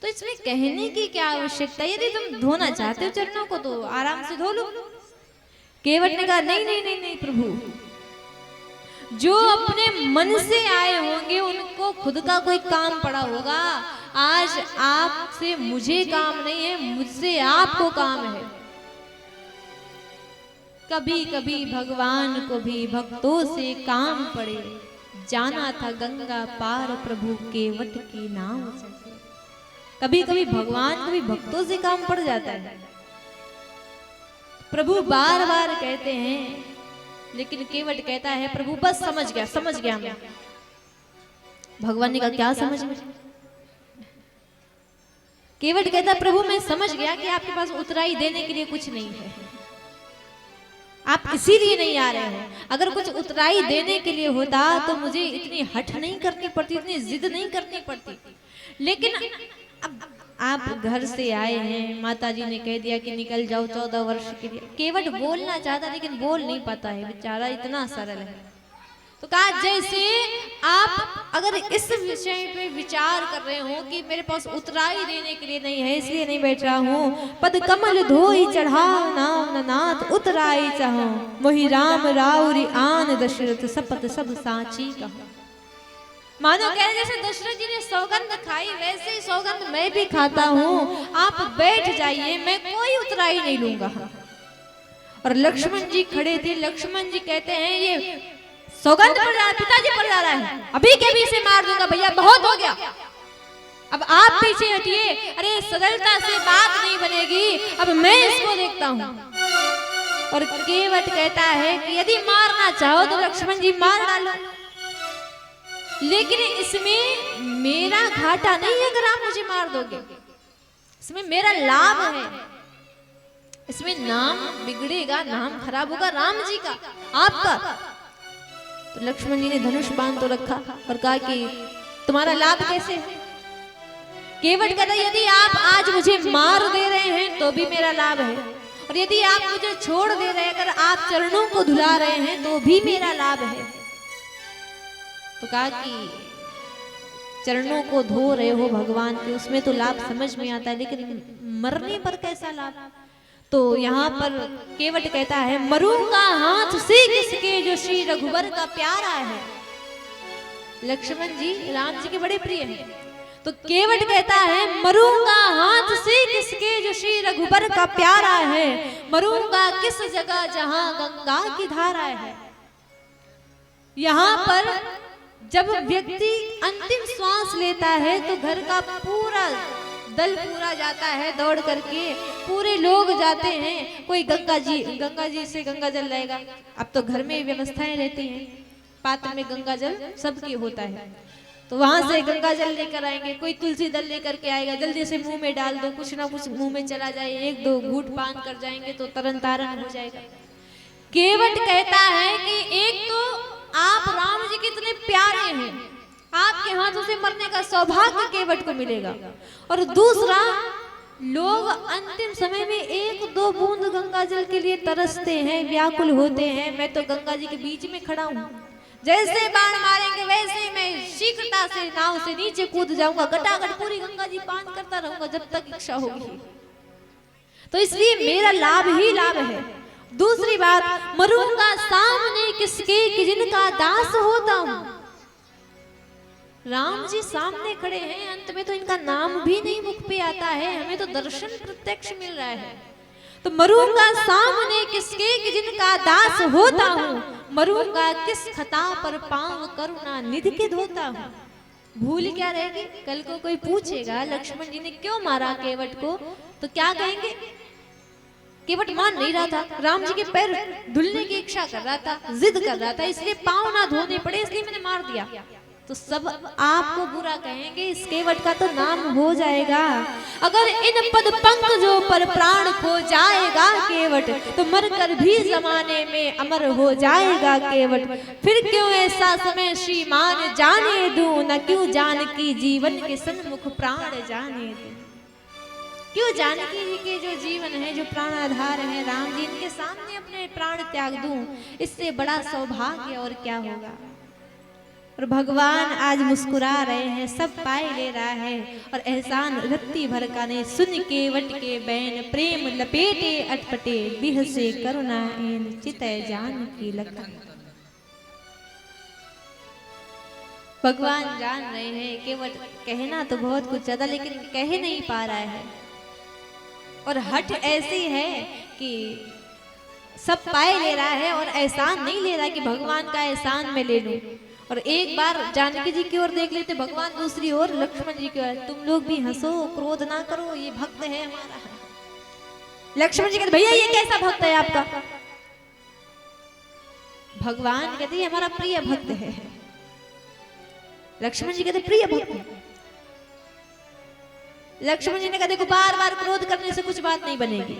तो इसमें कहने की क्या आवश्यकता? यदि तुम धोना चाहते हो चरणों को तो आराम से धो लो। केवट ने कहा नहीं नहीं नहीं नहीं प्रभु, जो अपने मन से आए होंगे उनको खुद का कोई काम पड़ा होगा। आज आपसे मुझे काम नहीं है, मुझसे आपको काम है। कभी कभी भगवान को भी भक्तों से काम पड़े, जाना था गंगा पार प्रभु केवट की नाव से। कभी कभी भगवान को भी भक्तों से काम पड़ जाता है। प्रभु बार बार कहते हैं, लेकिन केवट कहता है प्रभु बस समझ गया मैं। भगवान ने कहा क्या समझ गया? केवट कहता प्रभु मैं समझ गया कि आपके पास उतराई देने के लिए कुछ नहीं है, आप इसीलिए नहीं आ रहे हैं। अगर कुछ उतराई देने के लिए होता तो मुझे इतनी हठ नहीं करनी पड़ती, इतनी जिद नहीं करनी पड़ती। लेकिन अब आप घर से आए हैं, माताजी ने कह दिया कि निकल जाओ 14 वर्ष के लिए। केवट बोलना चाहता लेकिन बोल नहीं पाता है, बेचारा इतना सरल है। तो कहा जैसे आप अगर इस विषय पे विचार कर रहे हो कि मेरे पास उतराई देने के लिए नहीं है इसलिए नहीं बैठ रहा हूँ, पद कमल धोई चढ़ाओ नाम नाथ उतराई चाहो, मोहि राम राउरी आन दशरथ सपत सब साची कहो। मानो कह रहे जैसे दशरथ जी ने सौगंध खाई वैसे ही सौगंध मैं भी खाता हूँ, आप बैठ जाइए, मैं कोई उतराई नहीं लूंगा। और लक्ष्मण जी खड़े थे। लक्ष्मण जी कहते हैं ये सौगंध पड़ जा रहा है, पिताजी पड़ जा रहा है, अभी के भी इसे मार दूंगा भैया, बहुत हो गया, अब आप पीछे हटिए। अरे सरलता से बात नहीं बनेगी, अब मैं इसको देखता हूँ। और केवट कहता है कि यदि मारना चाहो तो लक्ष्मण जी मार डालो, लेकिन इसमें मेरा घाटा नहीं है अगर आप मुझे मार दोगे, इसमें मेरा लाभ है। इसमें नाम बिगड़ेगा, नाम खराब होगा राम जी का, आपका। तो लक्ष्मण जी ने धनुष बांध तो रखा और कहा कि तुम्हारा लाभ कैसे है? केवट कहता यदि आप आज मुझे मार दे रहे हैं तो भी मेरा लाभ है, और यदि आप मुझे छोड़ दे रहे हैं, अगर आप चरणों को धुला रहे हैं तो भी मेरा लाभ है। तो कहा कि चरणों को धो रहे हो भगवान के, उसमें तो लाभ समझ में आता है, लेकिन मरने पर कैसा लाभ? तो यहाँ पर केवट कहता है मरूंगा हाथ से किसके जो श्री रघुवर का प्यारा है। लक्ष्मण जी राम जी के बड़े प्रिय हैं। तो केवट कहता है मरूंगा हाथ से किसके जो श्री रघुवर का प्यारा है, मरूंगा किस जगह जहां गंगा की धारा है। यहाँ पर जब व्यक्ति अंतिम श्वास लेता है तो घर का पूरा दल पूरा जाता है दौड़ करके, पूरे लोग जाते हैं। कोई गंगा जी से गंगा जल लाएगा। अब तो घर में व्यवस्थाएं रहती हैं, पात्र में गंगा जल सबकी होता है, तो वहां से गंगा जल लेकर आएंगे। कोई तुलसी दल लेकर के आएगा, जल्दी से मुंह में डाल दो, कुछ ना कुछ मुंह में चला जाए, एक दो घूंट पान कर जाएंगे तो तरन तारण हो जाएगा। केवट कहता है कि एक तो आप राम जी कितने प्यारे हैं, आपके हाथों से मरने का सौभाग्य केवट को मिलेगा, और दूसरा लोग अंतिम समय में एक दो बूंद गंगा जल के लिए तरसते हैं, व्याकुल होते हैं। मैं तो गंगा जी के बीच में खड़ा हूँ, जैसे बाण मारेंगे वैसे मैं शीघ्रता से नाव से नीचे कूद जाऊंगा, गटागट पूरी गंगा जी पान करता रहूंगा जब तक इच्छा होगी। तो इसलिए मेरा लाभ ही लाभ है। दूसरी बात, मरूंगा सामने किसके कि जिनका दास होता हूं। राम जी सामने खड़े हैं, अंत में तो इनका नाम भी नहीं मुख पे आता है, हमें तो दर्शन प्रत्यक्ष मिल रहा है। तो मरूंगा सामने किसके कि जिनका दास होता हूं, मरूंगा किस खता पर पांव करुणा निधि के धोता हूं। भूल क्या रहेगी? कल को कोई पूछेगा लक्ष्मण जी ने क्यों मारा केवट को, तो क्या कहेंगे? केवट मान नहीं रहा था, राम जी के पैर धुलने की इच्छा कर रहा था, जिद कर रहा था, इसलिए पांव ना धोने पड़े इसलिए मैंने मार दिया। तो सब आपको बुरा कहेंगे, इस केवट का तो नाम हो जाएगा। अगर इन पद पंकजों पर प्राण खो जाएगा केवट, तो मरकर भी जमाने में अमर हो जाएगा केवट। फिर क्यों ऐसा समय श्रीमान जाने दूं, न क्यों जानकी जीवन के सन्मुख प्राण जाने दूं। क्यों जानकी जी के जो जीवन है, जो प्राण आधार है राम जी, इनके सामने अपने प्राण त्याग दूं, इससे बड़ा सौभाग्य और क्या होगा। और भगवान आज मुस्कुरा रहे हैं, सब पाए ले रहा है। और एहसान रत्ती भर का ने सुन केवट के बैन, प्रेम लपेटे अटपटे बिहसे करुणा एन, चितय जान की लखन। भगवान जान रहे हैं केवट कहना तो बहुत कुछ ज्यादा, लेकिन कह नहीं पा रहा है। और हट ऐसी है कि सब पाए ले रहा है और एहसान नहीं ले रहा कि भगवान का एहसान मैं ले लूं। और एक बार जानकी जी की ओर देख लेते भगवान, दूसरी ओर लक्ष्मण जी की ओर। तुम लोग भी हंसो, क्रोध ना करो, ये भक्त है हमारा। लक्ष्मण जी कहते भैया ये कैसा भक्त है आपका? भगवान कहते ये हमारा प्रिय भक्त है। लक्ष्मण जी कहते प्रिय भक्त। लक्ष्मण जी ने कहा देखो बार बार क्रोध करने से कुछ बात नहीं बनेगी।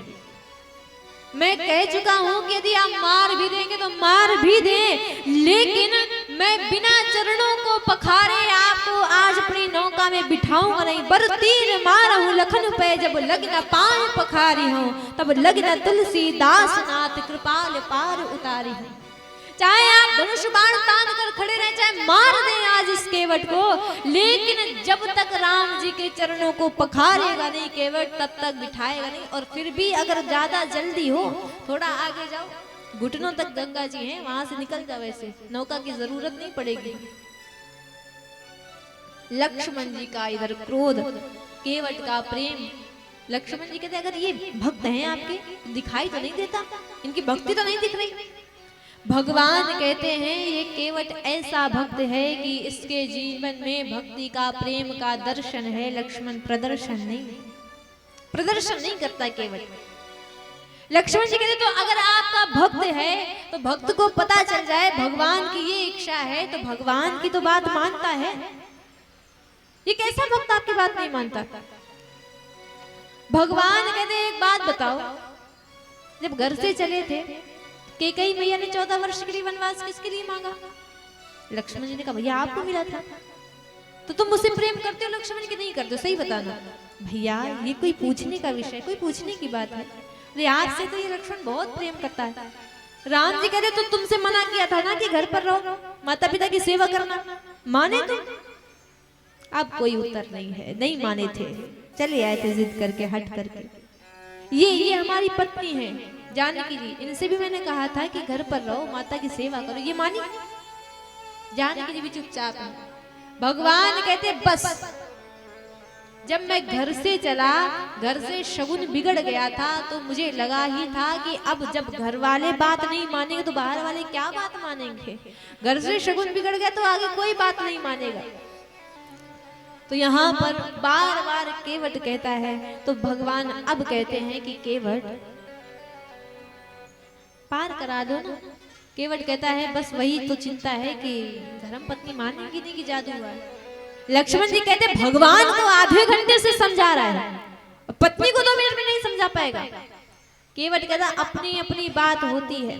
मैं कह चुका हूं कि यदि आप मार भी देंगे तो मार भी दें, लेकिन मैं बिना चरणों को पखारे आपको आज अपनी नौका में बिठाऊंगा नहीं। बर तीर मारहूं लखन पे, जब लग न पांव पखारी हूं, तब लग न तुलसीदास नाथ कृपाल पार उतारी हूं। चाहे आप धनुष बाण तान कर खड़े रहे, चाहे मार दें आज इस केवट को, लेकिन जब तक राम जी के चरणों को पखारेगा नहीं केवट, तब तक बिठाएगा नहीं। और फिर भी अगर ज्यादा जल्दी हो, थोड़ा आगे जाओ, घुटनों तक गंगा जी हैं, वहां से निकल जाओ, ऐसे नौका की जरूरत नहीं पड़ेगी। लक्ष्मण जी का इधर क्रोध, केवट का प्रेम। लक्ष्मण जी कहते अगर ये भक्त हैं आपके, दिखाई तो नहीं देता, इनकी भक्ति तो नहीं दिख रही। भगवान कहते हैं ये केवट ऐसा भक्त है कि इसके जीवन में भक्ति का, प्रेम का दर्शन है, लक्ष्मण प्रदर्शन नहीं करता केवट। लक्ष्मण जी कहते तो अगर आपका भक्त है तो भक्त को पता चल जाए भगवान की ये इच्छा है, तो भगवान की तो बात मानता है। ये कैसा भक्त आपकी बात नहीं मानता? भगवान कहते एक बात बताओ, जब घर से चले थे कैकेयी मैया ने 14 वर्ष के लिए वनवास किसके लिए मांगा? लक्ष्मण जी ने कहा भैया आपको मिला था, तो तुम मुझसे प्रेम करते हो? लक्ष्मण जी नहीं करते, सही बताना। भैया ये कोई पूछने का विषय, कोई पूछने की बात है? अरे आपसे तो ये लक्ष्मण बहुत प्रेम करता है। राम जी कहते तो तुमसे मना किया था ना कि घर पर रहो, माता पिता की सेवा करना, माने तुम? अब कोई उत्तर नहीं है, नहीं माने थे, चले आए थे जिद करके, हट करके। ये हमारी पत्नी है जानकी जी, इनसे भी मैंने कहा था कि घर पर रहो, माता की सेवा करो, ये मानी? जानकी जी भी चुपचाप है। भगवान कहते बस जब मैं घर से चला, घर से शगुन बिगड़ गया था, तो मुझे लगा ही था कि अब जब घर वाले बात नहीं मानेंगे तो बाहर वाले क्या बात मानेंगे। घर से शगुन बिगड़ गया तो आगे कोई बात नहीं मानेगा। तो यहाँ पर बार बार केवट कहता है, तो भगवान अब कहते हैं कि केवट पार करा दो ना। केवट कहता है बस वही तो चिंता है कि धर्म पत्नी मानेगी नहीं कि जादू हुआ। लक्ष्मण जी कहते भगवान को आधे घंटे से समझा रहा है, पत्नी को 2 मिनट में नहीं समझा पाएगा। केवट कहता अपनी अपनी बात होती है।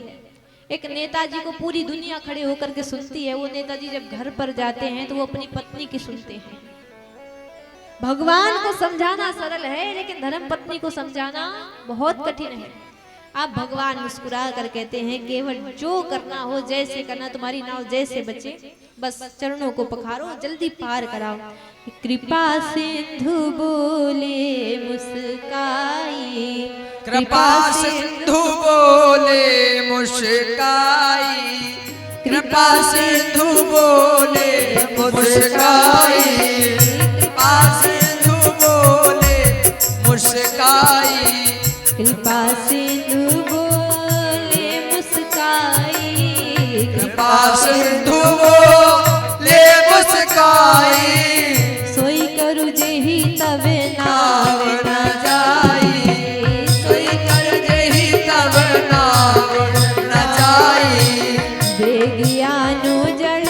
एक नेताजी को पूरी दुनिया खड़े होकर के सुनती है, वो नेताजी जब घर पर जाते हैं तो वो अपनी पत्नी की सुनते हैं। भगवान को समझाना सरल है, लेकिन धर्म पत्नी को समझाना बहुत कठिन है। अब भगवान मुस्कुरा कर कहते हैं केवट जो करना हो, जैसे करना, तुम्हारी नाव जैसे बचे, बस चरणों को पखारो, जल्दी पार कराओ। कृपा सिंधु बोले मुस्काई, कृपा सिंधु बोले मुस्काई, कृपा सिंधु बोले मुस्काई, कृपा सिंधु बोले मुस्काई, कृपा सिंधु बोले मुस्काई, कृपा सिंधु बोले मुस्काई, सोई करु जेहि तब नाव न जाई, सोई कर जेहि तब नाव न जाई, बेगियानु जल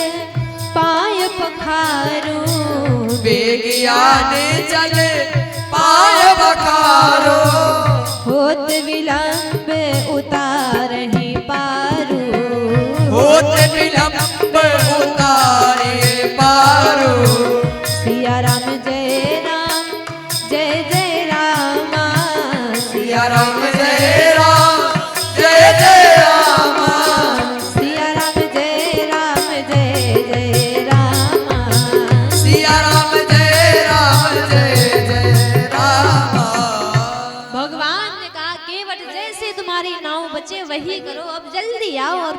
पाय पखारो, बेगियान जल पाय पखारो, होत विलंब उतारहि पारो, होत विलंब उतारे पारो, सिया राम जय राम, जय जय रामा, सिया राम जय राम, जय जय राम, सिया राम जय राम, जय जय राम। वही करो, अब जल्दी आओ और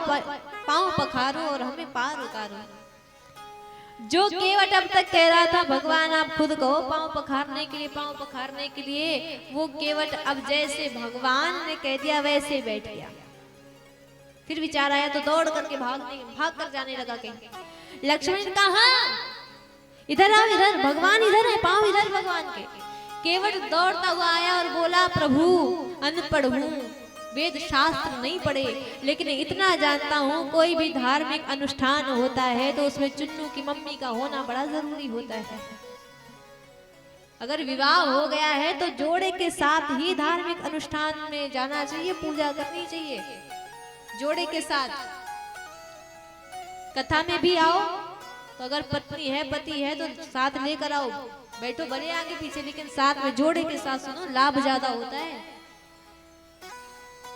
पांव पखारो और हमें पार उतारो। जो केवट अब तक कह रहा था भगवान आप खुद कहो पांव पखारने के लिए, पांव पखारने के लिए, वो केवट अब जैसे भगवान ने कह दिया वैसे बैठ गया। फिर विचार आया तो दौड़ करके भाग कर जाने लगा। कहीं लक्ष्मण कहा इधर आओ, इधर भगवान इधर है, पांव इधर भगवान के। केवट दौड़ता हुआ आया और बोला प्रभु अनपढ़ हूँ, वेद शास्त्र नहीं पढ़े, लेकिन इतना जानता हूँ कोई भी धार्मिक अनुष्ठान होता है तो उसमें चुन्नू की मम्मी का होना बड़ा जरूरी होता है। अगर विवाह हो गया है तो जोड़े के साथ ही धार्मिक अनुष्ठान में जाना चाहिए, पूजा करनी चाहिए जोड़े के साथ। कथा में भी आओ तो अगर पत्नी है पति है तो साथ लेकर आओ, बैठो भले आगे पीछे लेकिन साथ में जोड़े के साथ सुनो, लाभ ज्यादा होता है।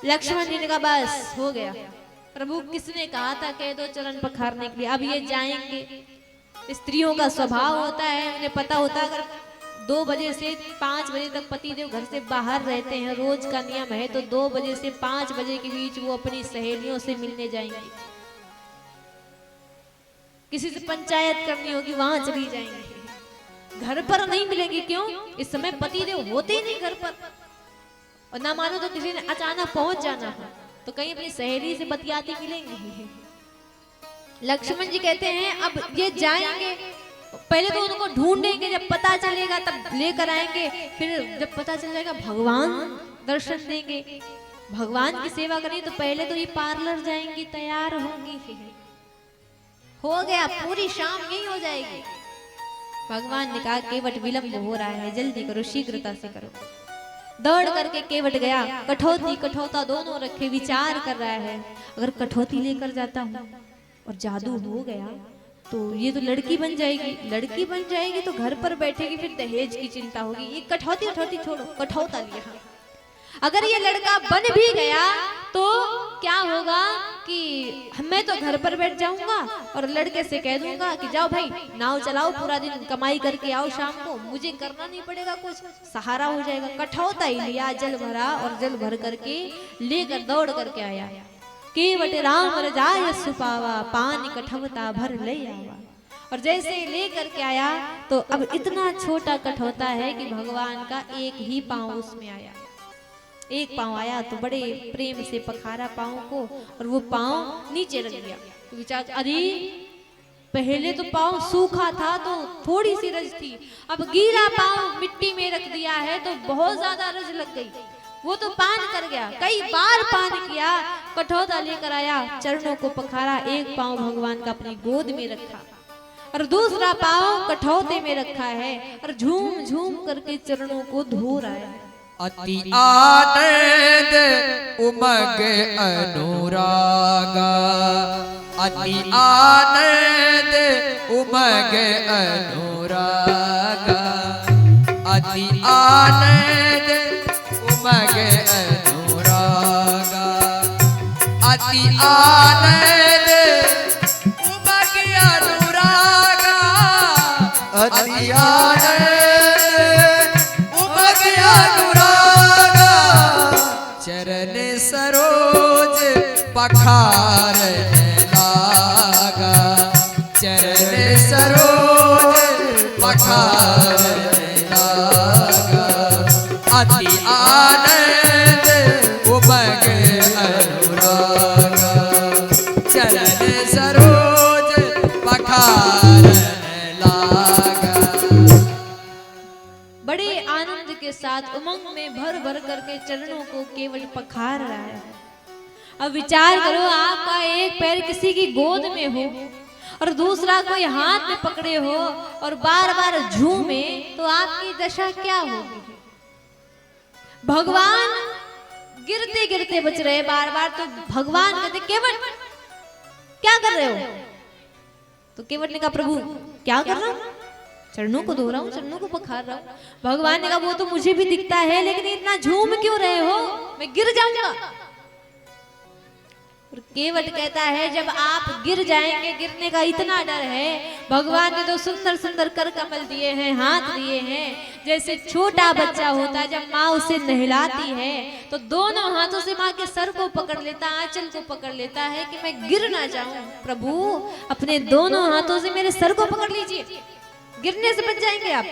लक्ष्मण जी ने कहा बस हो गया, प्रभु किसने कहा था कह दो चरण पखारने के लिए, अब ये जाएंगे। स्त्रियों का स्वभाव होता है, उन्हें पता होता है अगर 2 बजे से 5 बजे तक पतिदेव घर से बाहर रहते हैं, रोज का नियम है, तो 2 बजे से 5 बजे के बीच वो अपनी सहेलियों से मिलने जाएंगी। किसी से पंचायत करनी होगी वहां चली जाएंगी, घर पर नहीं मिलेंगी। क्यों? इस समय पतिदेव होते ही नहीं घर पर, और ना मानो तो किसी ने अचानक पहुंच जाना है तो कहीं अपनी सहेली से बतियाती मिलेंगी। लक्ष्मण जी कहते हैं अब ये जाएंगे, पहले तो उनको ढूंढेंगे, जब पता चलेगा तब लेकर आएंगे, फिर जब पता चल जाएगा भगवान दर्शन देंगे, भगवान की सेवा करेंगे, तो पहले तो ये पार्लर जाएंगी, तैयार होंगी। हो गया, पूरी शाम यही हो जाएगी। भगवान ने कहा केवट विलंब हो रहा है, जल्दी करो, शीघ्रता से करो। दौड़ करके केवट गया, कठौती कठौता दोनों रखे, विचार कर रहा है अगर कठौती लेकर जाता हूँ और जादू हो गया तो ये तो लड़की बन जाएगी, लड़की बन जाएगी तो घर पर बैठेगी, फिर दहेज की चिंता होगी। ये कठौती उठौती छोड़ो, कठौता लिया। अगर ये लड़का बन भी गया तो क्या होगा कि मैं तो घर पर बैठ जाऊंगा और लड़के से कह दूंगा कि जाओ भाई नाव चलाओ, पूरा दिन कमाई करके आओ, शाम को मुझे करना नहीं पड़ेगा, कुछ सहारा हो जाएगा। कठौता ही लिया, जल भरा और जल भर करके लेकर दौड़ करके आया। केवट राम रजाय सुपावा, पानी कठौता भर ले आवा। और जैसे ले करके आया तो अब इतना छोटा कठौता है कि भगवान का एक ही पांव उसमें आया। एक पांव आया तो बड़े प्रेम से पखारा पांव को, और वो पांव नीचे रख दिया। तो विचार अरे पहले तो पांव सूखा था तो थोड़ी सी रज थी, अब गीला पांव मिट्टी में रख दिया है तो बहुत ज्यादा रज लग गई। वो तो पान कर गया, कई बार पान किया, कठौता लेकर आया, चरणों को पखारा, एक पांव भगवान का अपनी गोद में रखा और दूसरा पांव कठौते में रखा है और झूम झूम करके चरणों को धो रहा है। अति आनंद उमग अनुरागा, अति आनंद उमग अनुरागा, अति आनंद उमग अनुरागा, अति आनंद उमग अनुरागा, अति आनंद उमग अनुरागा, चरण सरोज पखारने लागा, चरण सरोज पखारने लागा, अति आनंद उमग अनुरागा, चरण सरोज पखारने लागा। बड़े आनंद के साथ उमंग में भर भर करके चरणों को केवल पखार रहा है। अब विचार करो, आपका एक पैर किसी की गोद में हो और दूसरा कोई हाथ में पकड़े हो और बार बार झूमे तो आपकी दशा क्या होगी। भगवान गिरते गिरते बच रहे बार बार, तो भगवान कहते केवट क्या कर रहे हो? तो केवट ने कहा प्रभु क्या कर रहा हूं? चरणों को धो रहा हूं, चरणों को पखार रहा हूं। भगवान ने कहा वो तो मुझे भी दिखता है, लेकिन इतना झूम क्यों रहे हो? मैं गिर जाऊंगा। केवट कहता है जब आप गिर जाएंगे, गिरने का इतना डर है, भगवान ने तो सुंदर सुंदर कर कमल दिए हैं, हाथ दिए हैं। जैसे छोटा बच्चा होता है, जब माँ उसे नहलाती है तो दोनों हाथों से माँ के सर को पकड़ लेता, आंचल को पकड़ लेता है कि मैं गिर ना जाऊं। प्रभु अपने दोनों हाथों से मेरे सर को पकड़ लीजिए, गिरने से बच जाएंगे आप।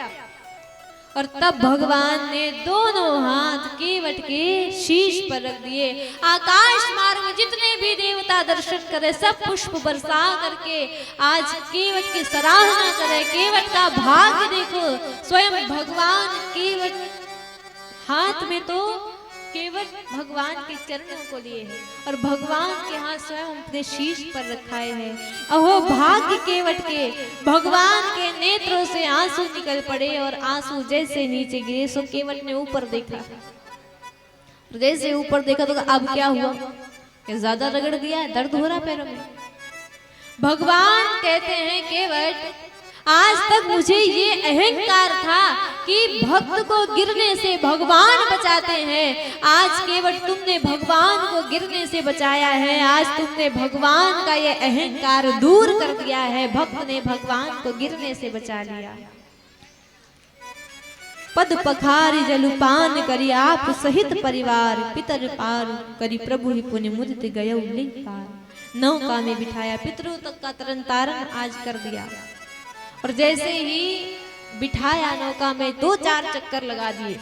और तब भगवान ने दोनों हाथ केवट के शीश पर रख दिए। आकाश मार्ग में जितने भी देवता दर्शन करे, सब पुष्प बरसा करके आज केवट की सराहना करे। केवट का भाग्य देखो, स्वयं भगवान केवट हाथ में तो केवट भगवान के चरणों को लिए है और भगवान के हाथ स्वयं अपने शीश पर रखाए हैं। अहो भाग्य केवट के, भगवान के नेत्रों से आंसू निकल पड़े और आंसू जैसे नीचे गिरे सो केवट ने ऊपर देखा। जैसे ऊपर देखा तो अब क्या हुआ, क्या ज्यादा रगड़ गया, दर्द हो रहा पैरों में। भगवान कहते हैं केवट, आज तक मुझे ये अहंकार था कि भक्त को गिरने से भगवान बचाते हैं। आज केवट तुमने भगवान को गिरने से बचाया है। आज तुमने भगवान का ये अहंकार दूर कर दिया है। भक्त ने भगवान को गिरने से बचा लिया। पद पखारी जलुपान करी आप सहित परिवार, पितर पार करी प्रभु ही पुण्य मुदित गयो लिंग पार। नौका में बिठाया, पितरों तक का तरन तारण आज कर दिया। और जैसे ही बिठाया नौका में 2-4 चक्कर लगा दिए।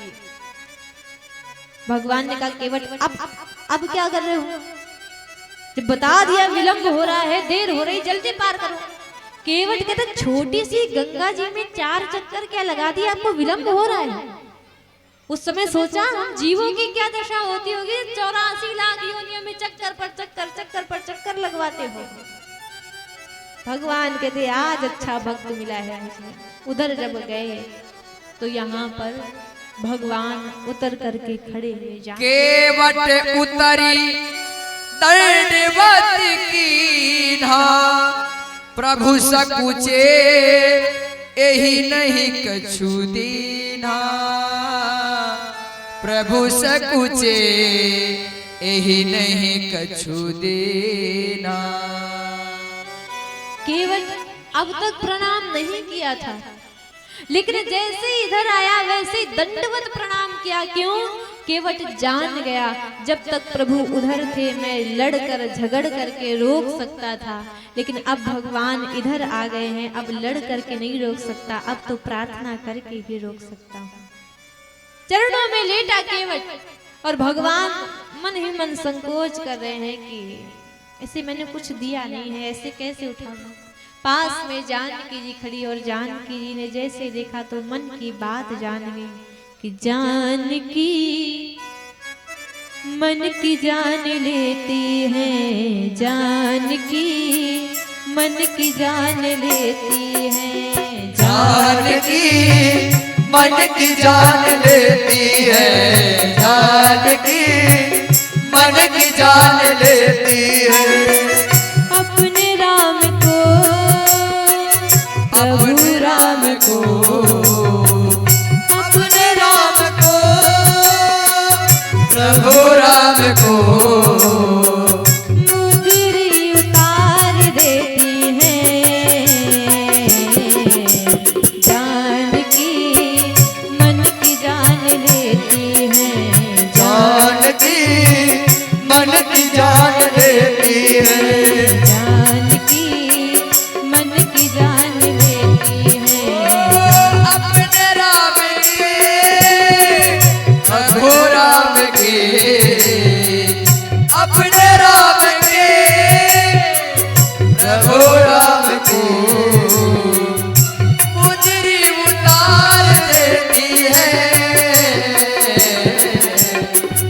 भगवान ने कहा केवट अब क्या कर रहे हो, जब बता दिया विलंब हो रहा है, देर हो रही, जल्दी पार करो। केवट कहते छोटी सी गंगा जी में 4 चक्कर क्या लगा दिया, आपको विलंब हो रहा है। उस समय सोचा हम जीवों की क्या दशा होती होगी, 84 लाख योनियों में चक्कर पर चक्कर लगवाते हो। भगवान कहते आज अच्छा भक्त मिला है मुझे। उधर जब गए तो यहाँ पर भगवान उतर करके खड़े हुए जा। केवट उतरी दंडवत कीन्हा, प्रभु सकुचे यही नहीं कछु दीन्हा। प्रभु सकुचे यही नहीं कछु दीन्हा। केवट अब तक प्रणाम नहीं किया था, लेकिन जैसे इधर आया वैसे दंडवत प्रणाम किया। क्यों? केवट जान गया जब तक प्रभु उधर थे मैं लड़कर झगड़ करके रोक सकता था, लेकिन अब भगवान इधर आ गए हैं, अब लड़ करके नहीं रोक सकता, अब तो प्रार्थना करके ही रोक सकता हूँ। चरणों में लेटा केवट और भगवान मन ही मन संकोच कर रहे हैं कि ऐसे मैंने कुछ दिया नहीं है, ऐसे कैसे उठाऊं। पास में जानकी जी खड़ी और जानकी जी ने जैसे देखा तो मन की बात जान गई कि जानकी मन की जान लेती है, जानकी मन की जान लेती है। जानकी मन की जान लेती है, जानकी मन की जान लेती है। अपने राम को, अपने राम को, अपने राम को, प्रभु राम को मुद्री उतार देती है। जानकी मन की जान लेती है, जानकी मन की जान लेती है। जानकी मन की जान लेती है। अपने राम के, प्रभु राम के, अपने राम के, प्रभु राम को मुजरी उतार देती है।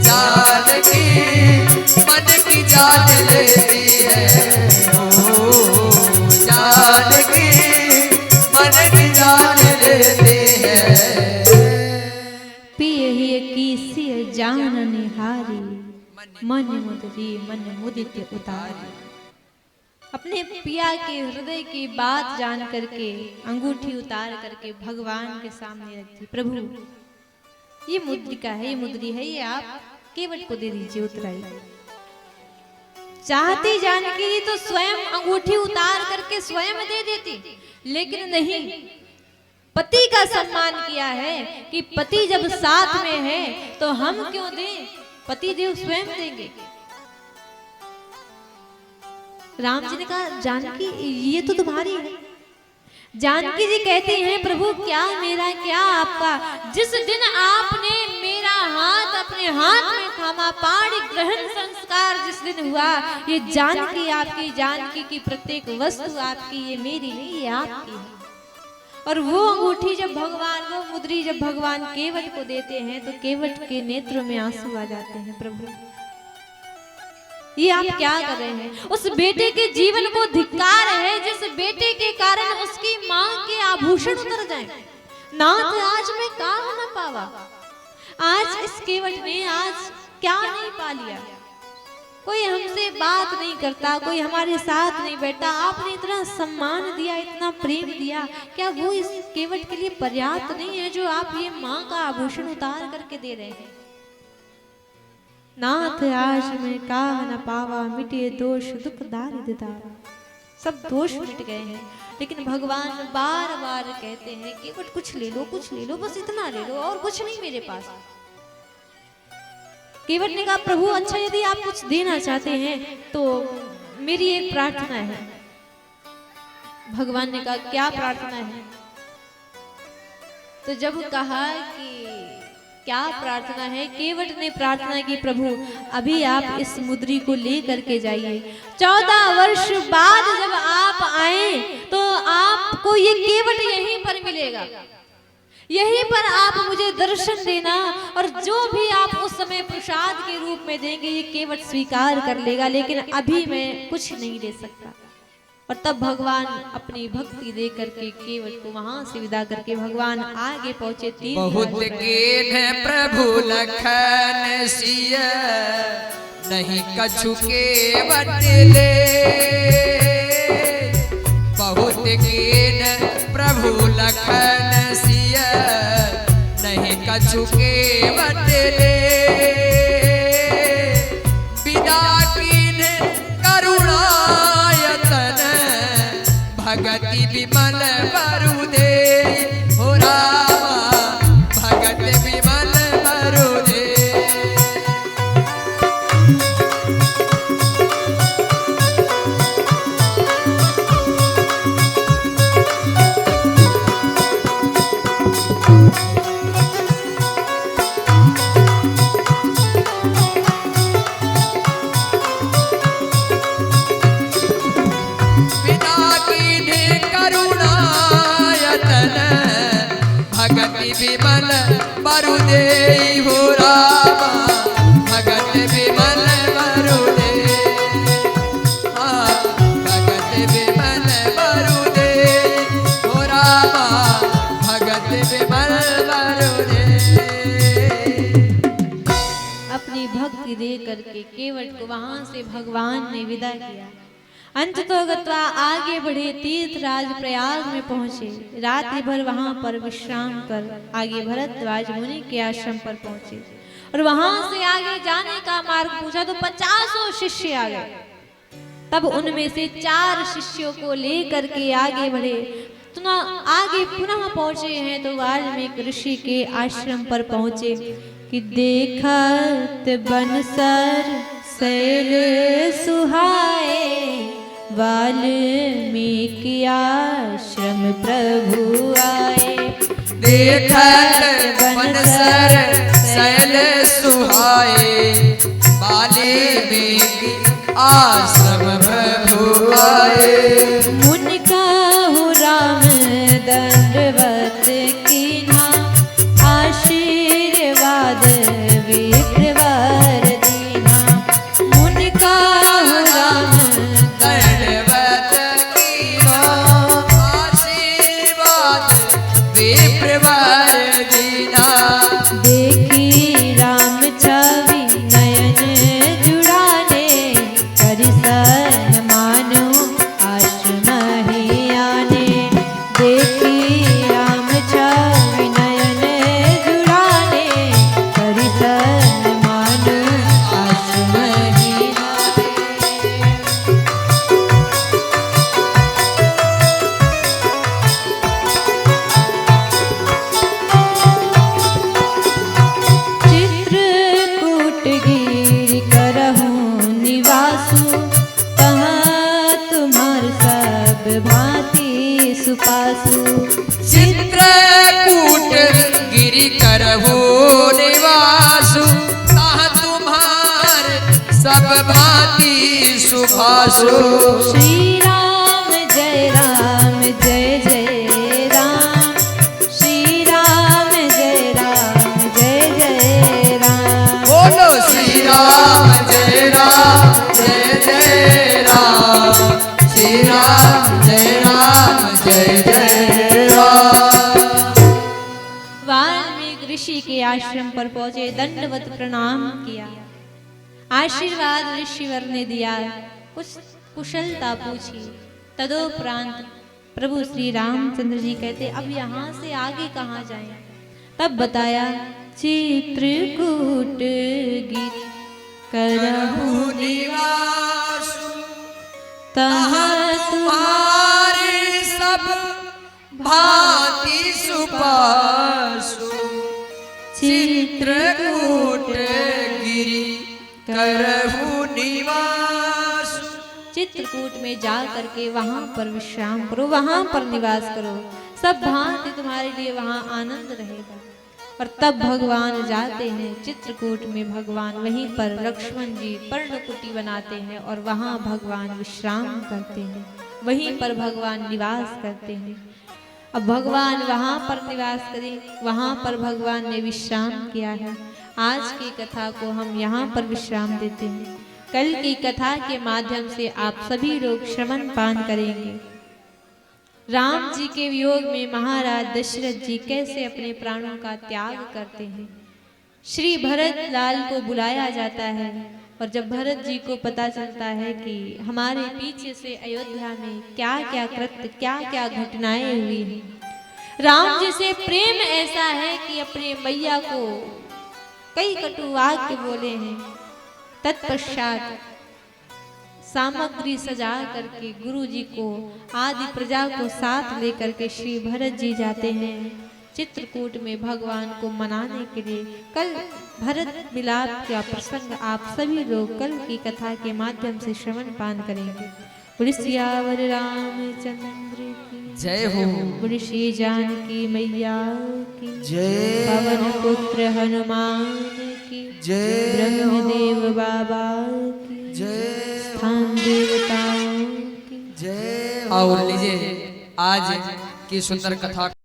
जानकी मन की जान लेती है, ओ जानकी मन की जान लेती है। पिय ही कीसी जान निहारी, मन मुदरी मन मुदित उतारी। अपने पिया के हृदय की बात जान करके अंगूठी उतार करके भगवान के सामने रख दी। प्रभु ये मुद्रिका है, ये मुद्री है, ये आप केवट को दे दीजिए, उतराई। चाहती जानकी जी तो स्वयं अंगूठी उतार करके स्वयं दे देती, लेकिन नहीं, पति का सम्मान किया है कि पति जब साथ में है तो हम क्यों दें, पति देव स्वयं देंगे। राम जी ने कहा जानकी ये तो तुम्हारी है। जानकी जी कहती हैं प्रभु क्या मेरा क्या आपका, जिस दिन आपने मेरा हाथ अपने हाथ में थामा, पाणी ग्रहण संस्कार जिस दिन हुआ, ये जानकी आपकी, जानकी की प्रत्येक वस्तु आपकी, ये मेरी नहीं ये आपकी है। और वो अंगूठी जब भगवान, वो मुद्री जब भगवान केवट को देते हैं तो केवट के नेत्रों में आंसू आ जाते हैं। प्रभु ये आप क्या कर रहे हैं, उस बेटे के जीवन को धिक्कार है जिस बेटे के कारण उसकी मां के आभूषण उतर जाएं। नाथ आज मैं का न पावा, आज इस केवट ने आज क्या नहीं पा लिया, कोई हमसे बात नहीं करता, कोई हमारे साथ नहीं बैठा, आपने इतना सम्मान दिया, इतना प्रेम दिया, क्या वो इस केवट के लिए पर्याप्त नहीं है जो आप ये मां का आभूषण उतार करके दे रहे हैं। नाथ आज मैं काह न पावा, मिटे दोष दुख दारिद्र दारा, सब दोष मिट गए हैं, लेकिन भगवान बार बार कहते हैं केवट कुछ ले लो, कुछ ले लो, बस इतना ले लो और कुछ नहीं मेरे पास। केवट ने कहा प्रभु अच्छा यदि आप कुछ देना चाहते हैं तो मेरी एक प्रार्थना है। भगवान ने कहा क्या प्रार्थना है, तो जब कहा कि क्या प्रार्थना है, केवट ने प्रार्थना की प्रभु अभी आप इस मुद्री को ले करके जाइए, 14 वर्ष बाद जब आप आए तो आपको ये केवट यहीं पर मिलेगा, यहीं पर आप मुझे दर्शन देना, और जो भी आप उस समय प्रसाद के रूप में देंगे ये केवट स्वीकार कर लेगा, लेकिन अभी मैं कुछ नहीं दे सकता। और तब भगवान अपनी भक्ति दे करके केवट को वहां से विदा करके भगवान आगे पहुंचे। बहुत कीन प्रभु लखन सिय, नहीं कछु केवट ले, बहुत कीन प्रभु लखन सिय, नहीं कछु केवट ले, विदा कीन करुणायतन, भगति विमल बरु दे, हो रामा भगत विमल बरु दे। विमल बरु दे, हो रामा भगत विमल बरु दे, भगत विमल बरु दे, हो रामा भगत विमल बरु दे। अपनी भक्ति दे करके केवट को वहां से भगवान ने विदा किया। अंततोगत्वा आगे बढ़े, तीर्थराज प्रयाग में पहुंचे, रात्रि भर वहां पर विश्राम कर आगे भरद्वाज मुनि के आश्रम पर पहुंचे, और वहां से आगे जाने का मार्ग पूछा तो 50 शिष्य आ गए। तब उनमें से 4 शिष्यों को लेकर के आगे बढ़े, तो आगे पुनः पहुंचे हैं तो वाल्मीकि ऋषि के आश्रम पर पहुंचे कि देखत बनसर सैल सुहाए, वाल्मीकि आश्रम प्रभु आए, देखत बनसर सैल सुहाए, वाल्मीकि आश्रम प्रभु आए। मुनि कहु राम दंडवत कीन्हा, आशीर्वाद विप्रवर दीन्हा, मुनि कहु राम देखी राम छवि नयन जुड़ाने, करि सन मानो आश्रम करहु निवासु ताह तुम्हार सब भांति सुभासु। श्री राम जय राम जय जय राम, श्री राम जय जय राम। बोलो श्री राम जय जय राम, श्री राम जय जय राम। वाल्मीकि ऋषि के आश्रम पर पहुंचे, दंडवत प्रणाम किया, आशीर्वाद ऋषिवर ने दिया, कुछ कुशलता पूछी। तदोपरांत प्रभु श्री रामचंद्र जी कहते अब यहाँ से आगे कहाँ जाएं? तब बताया चित्रकूट गिर करहु निवासु तहाँ तुम्हारे सब भांति सुभासु। चित्रकूट गिरि करहु निवासु। चित्रकूट में जा करके वहां पर विश्राम करो, वहां पर निवास करो, सब भांति तुम्हारे लिए वहां आनंद रहेगा। और तब भगवान जाते हैं चित्रकूट में, भगवान वहीं पर लक्ष्मण जी पर्णकुटी बनाते हैं और वहां भगवान विश्राम करते हैं, वहीं पर भगवान निवास करते हैं। अब भगवान वहां पर निवास करें, वहां पर भगवान ने विश्राम किया है। आज की कथा को हम यहाँ पर विश्राम देते हैं। कल की कथा के माध्यम से आप सभी लोग श्रवण पान करेंगे। राम जी के वियोग में महाराज दशरथ जी कैसे अपने प्राणों का त्याग करते हैं। श्री भरत लाल को बुलाया जाता है और जब भरत जी को पता चलता है कि हमारे पीछे से अयोध्या में क्या क्या कृत्य, क्या क्या घटनाएं हुई हैं, राम जी से प्रेम ऐसा है कि अपने मैया को कई कटु वाक्य बोले हैं। तत्पश्चात सामग्री सजा करके गुरु जी को आदि प्रजा को साथ लेकर के श्री भरत जी जाते हैं चित्रकूट में भगवान को मनाने के लिए। कल भरत मिलाप का प्रसंग आप सभी लोग कल की कथा के माध्यम से श्रवण पान करेंगे। बोलिए सियावर रामचंद्र की जय हो। बोलिए श्री जानकी मैया की जय। पवन पुत्र हनुमान की जय। ब्रह्मदेव बाबा की जय। स्थान देवताओं की जय। और लीजिए आज की सुंदर कथा